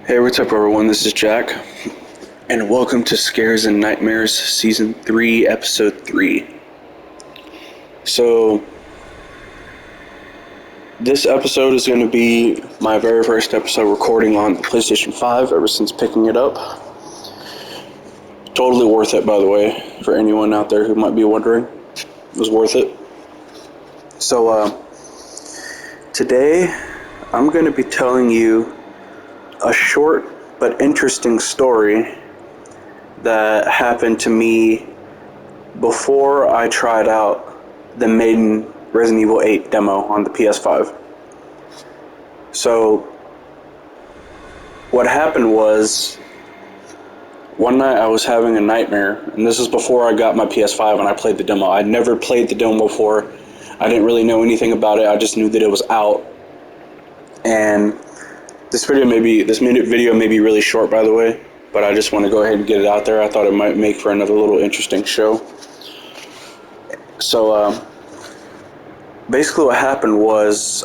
Hey, what's up, everyone? This is Jack, and welcome to Scares and Nightmares Season 3, Episode 3. So, this episode is going to be my very first episode recording on the PlayStation 5 ever since picking it up. Totally worth it, by the way, for anyone out there who might be wondering. It was worth it. So, today I'm going to be telling you a short but interesting story that happened to me before I tried out the maiden Resident Evil 8 demo on the PS5. So, what happened was, one night I was having a nightmare, and this is before I got my PS5 and I played the demo. I'd never played the demo before. I didn't really know anything about it. I just knew that it was out. And this video may be really short, by the way, but I just want to go ahead and get it out there. I thought it might make for another little interesting show. So, basically what happened was,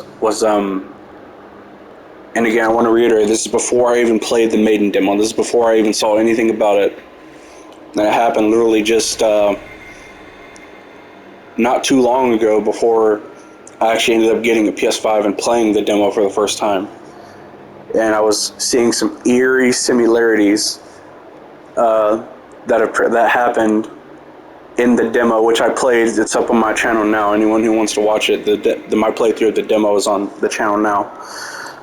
and again, I want to reiterate, this is before I even played the maiden demo. This is before I even saw anything about it. That happened literally just not too long ago, before I actually ended up getting a PS5 and playing the demo for the first time. And I was seeing some eerie similarities that happened in the demo, which I played. It's up on my channel now. Anyone who wants to watch it, my playthrough of the demo is on the channel now.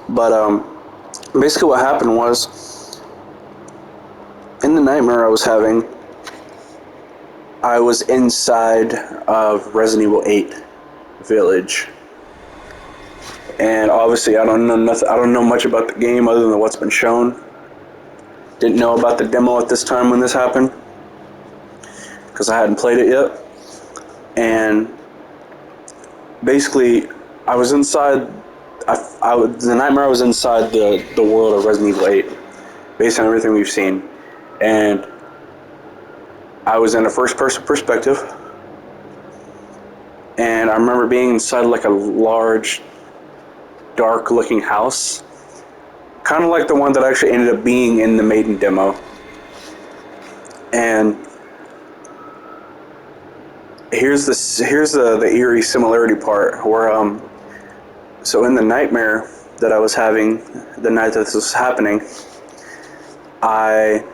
But basically what happened was, in the nightmare I was having, I was inside of Resident Evil 8 Village. And obviously I don't know much about the game other than what's been shown. Didn't know about the demo at this time when this happened, because I hadn't played it yet. And basically I was inside, the nightmare, I was inside the world of Resident Evil 8, based on everything we've seen. And I was in a first-person perspective. And I remember being inside like a large, dark-looking house, kind of like the one that actually ended up being in the maiden demo. And here's the eerie similarity part, where so in the nightmare that I was having, the night that this was happening, I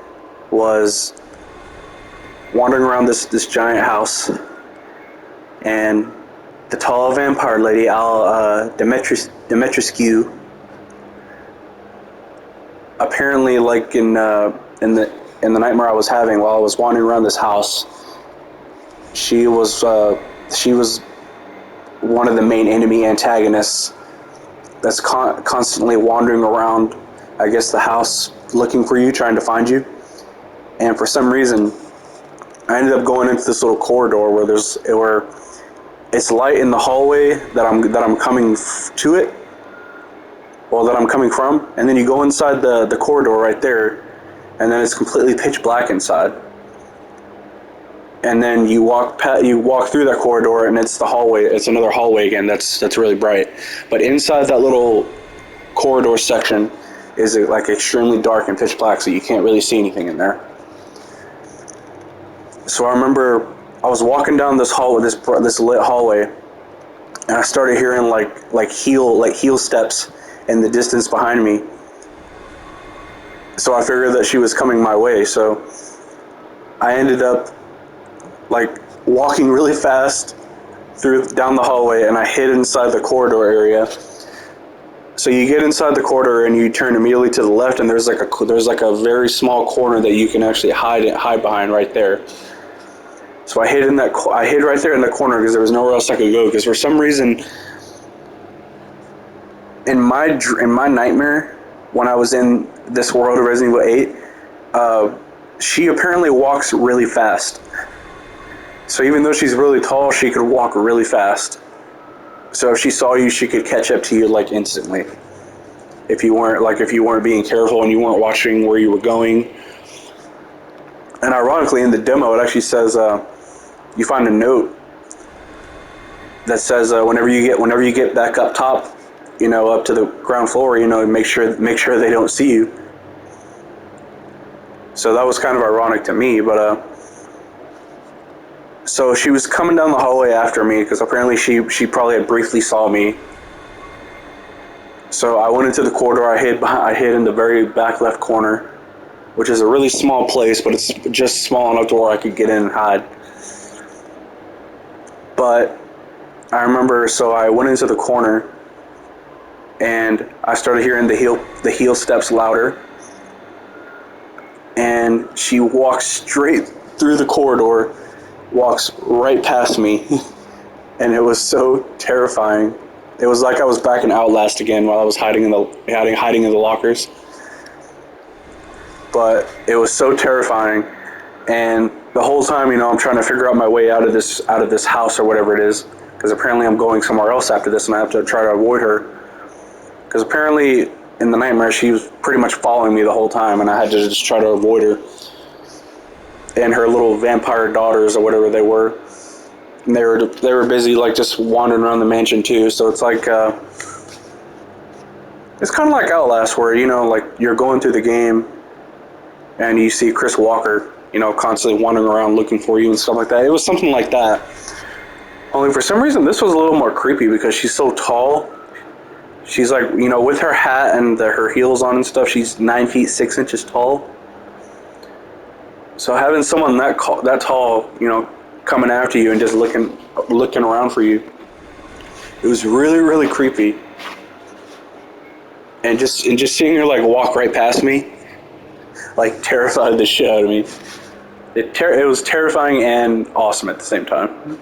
was wandering around this giant house, and the tall vampire lady, Dimitrescu, apparently, like in the nightmare I was having while I was wandering around this house, she was one of the main enemy antagonists that's constantly wandering around, I guess, the house, looking for you, trying to find you. And for some reason, I ended up going into this little corridor where it's light in the hallway that I'm coming to it, or that I'm coming from, and then you go inside the corridor right there, and then it's completely pitch black inside. And then you walk through that corridor, and it's the hallway. It's another hallway again. That's really bright. But inside that little corridor section is like extremely dark and pitch black, so you can't really see anything in there. So I remember I was walking down this hallway, this lit hallway, and I started hearing like heel steps in the distance behind me. So I figured that she was coming my way. So I ended up like walking really fast down the hallway, and I hid inside the corridor area. So you get inside the corridor and you turn immediately to the left, and there's like a very small corner that you can actually hide behind right there. So I hid right there in the corner because there was nowhere else I could go. Because for some reason, in my nightmare, when I was in this world of Resident Evil 8, she apparently walks really fast. So even though she's really tall, she could walk really fast. So if she saw you, she could catch up to you like instantly. If you weren't being careful and you weren't watching where you were going. And ironically, in the demo, it actually says you find a note that says whenever you get back up top, up to the ground floor, make sure they don't see you. So that was kind of ironic to me, but so she was coming down the hallway after me because apparently she probably had briefly saw me. So I went into the corridor. I hid in the very back left corner, which is a really small place, but it's just small enough to where I could get in and hide. But I remember, so I went into the corner, and I started hearing the heel steps louder, and she walks straight through the corridor, walks right past me, and it was so terrifying. It was like I was back in Outlast again while I was hiding in the lockers. But it was so terrifying, and the whole time, I'm trying to figure out my way out of this house or whatever it is, because apparently I'm going somewhere else after this, and I have to try to avoid her. Because apparently in the nightmare she was pretty much following me the whole time, and I had to just try to avoid her and her little vampire daughters or whatever they were. And they were busy like just wandering around the mansion too. So it's like it's kind of like Outlast, where like you're going through the game and you see Chris Walker, constantly wandering around looking for you and stuff like that. It was something like that. Only for some reason this was a little more creepy because she's so tall. She's like, with her hat and her heels on and stuff, she's 9 feet 6 inches tall. So having someone that tall, coming after you and just looking around for you, it was really, really creepy. And just seeing her like walk right past me, like terrified the shit out of me. It was terrifying and awesome at the same time.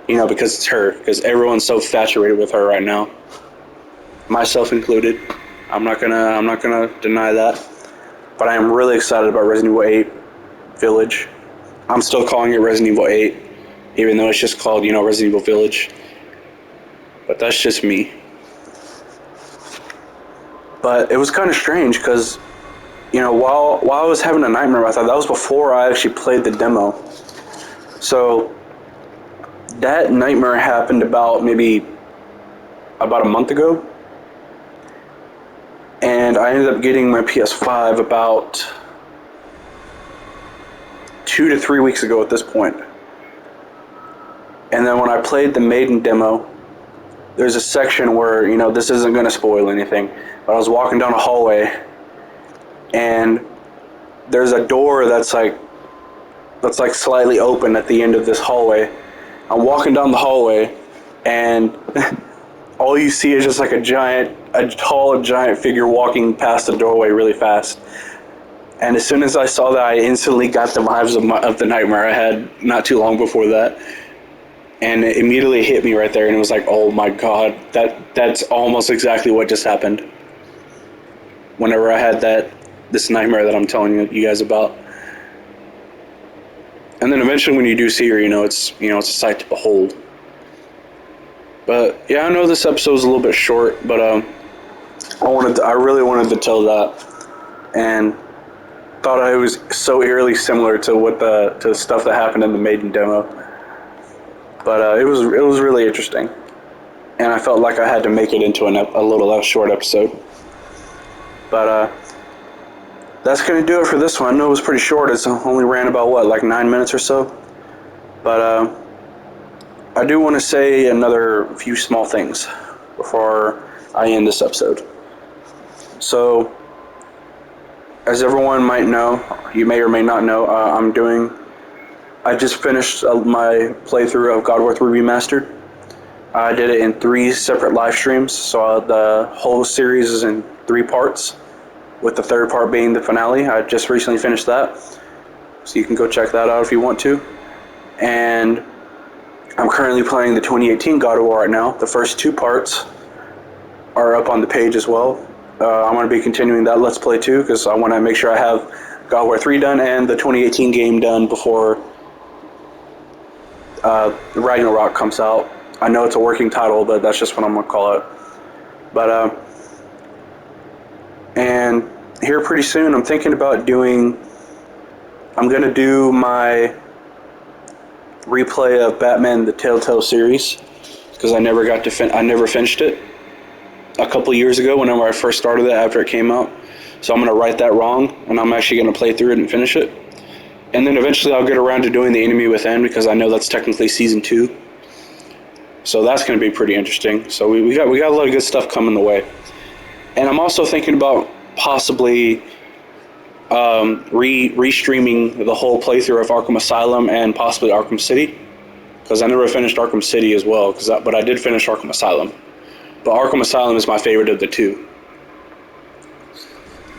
Because it's her. Because everyone's so infatuated with her right now, myself included. I'm not gonna deny that. But I am really excited about Resident Evil 8 Village. I'm still calling it Resident Evil 8, even though it's just called, Resident Evil Village. But that's just me. But it was kind of strange because, while I was having a nightmare, I thought that was before I actually played the demo. So that nightmare happened about a month ago. And I ended up getting my PS5 about 2 to 3 weeks ago at this point. And then when I played the Maiden demo, there's a section where, this isn't going to spoil anything, but I was walking down a hallway, and there's a door that's like slightly open at the end of this hallway. I'm walking down the hallway, and all you see is just like a tall giant figure walking past the doorway really fast. And as soon as I saw that, I instantly got the vibes of the nightmare I had not too long before that. And it immediately hit me right there, and it was like, oh my god, that's almost exactly what just happened. Whenever I had this nightmare that I'm telling you guys about. And then eventually when you do see her, it's a sight to behold. But yeah, I know this episode's a little bit short, but I really wanted to tell that, and thought it was so eerily similar to to stuff that happened in the Maiden demo. But it was really interesting, and I felt like I had to make it into a little less short episode. But that's gonna do it for this one. I know it was pretty short. It's only ran about 9 minutes or so. But I do want to say another few small things before I end this episode. So, as everyone might know, you may or may not know, I just finished my playthrough of God of War 3 Remastered. I did it in 3 separate live streams, so the whole series is in 3 parts, with the 3rd part being the finale. I just recently finished that, so you can go check that out if you want to. And I'm currently playing the 2018 God of War right now. The first 2 parts are up on the page as well. I'm going to be continuing that Let's Play too, because I want to make sure I have God of War 3 done and the 2018 game done before Ragnarok comes out. I know it's a working title, but that's just what I'm going to call it. But, and here pretty soon I'm thinking about I'm going to do my replay of Batman the Telltale series, because I never finished it. a couple years ago whenever I first started it after it came out. So I'm going to right that wrong, and I'm actually going to play through it and finish it. And then eventually I'll get around to doing The Enemy Within, because I know that's technically Season 2. So that's going to be pretty interesting. So we got a lot of good stuff coming the way. And I'm also thinking about possibly restreaming the whole playthrough of Arkham Asylum and possibly Arkham City, because I never finished Arkham City as well, but I did finish Arkham Asylum. But Arkham Asylum is my favorite of the two.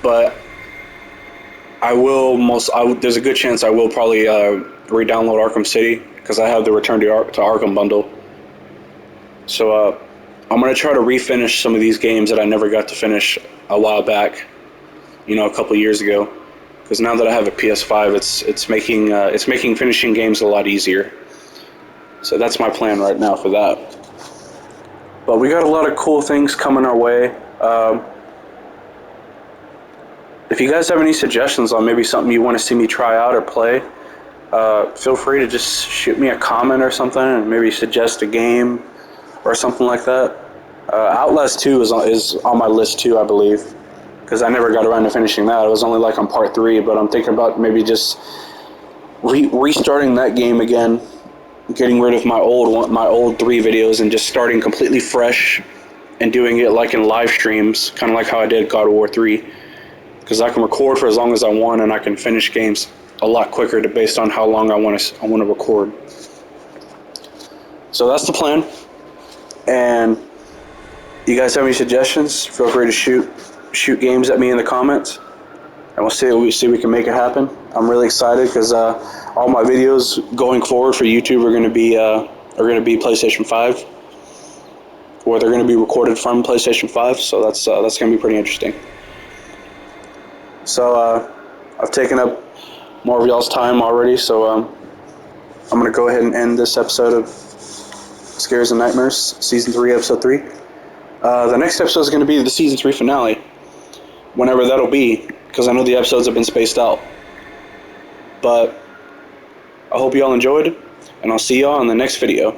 But there's a good chance I will probably re-download Arkham City, because I have the Return to Arkham bundle. So I'm going to try to refinish some of these games that I never got to finish a while back, a couple years ago. Because now that I have a PS5, it's making finishing games a lot easier. So that's my plan right now for that. But we got a lot of cool things coming our way. If you guys have any suggestions on maybe something you want to see me try out or play, feel free to just shoot me a comment or something, and maybe suggest a game or something like that. Outlast 2 is on my list too, I believe, because I never got around to finishing that. It was only like on part 3, but I'm thinking about maybe just restarting that game again, getting rid of my old 3 videos and just starting completely fresh and doing it like in live streams, kind of like how I did God of War 3, because I can record for as long as I want, and I can finish games a lot quicker based on how long I want to record. So that's the plan. And you guys have any suggestions, feel free to shoot games at me in the comments, and we'll see if we can make it happen. I'm really excited because all my videos going forward for YouTube are going to be PlayStation 5, or they're going to be recorded from PlayStation 5. So that's going to be pretty interesting. So I've taken up more of y'all's time already, so I'm going to go ahead and end this episode of Scares and Nightmares, Season 3, Episode 3. The next episode is going to be the Season 3 finale, whenever that'll be, because I know the episodes have been spaced out. But I hope y'all enjoyed, and I'll see y'all in the next video.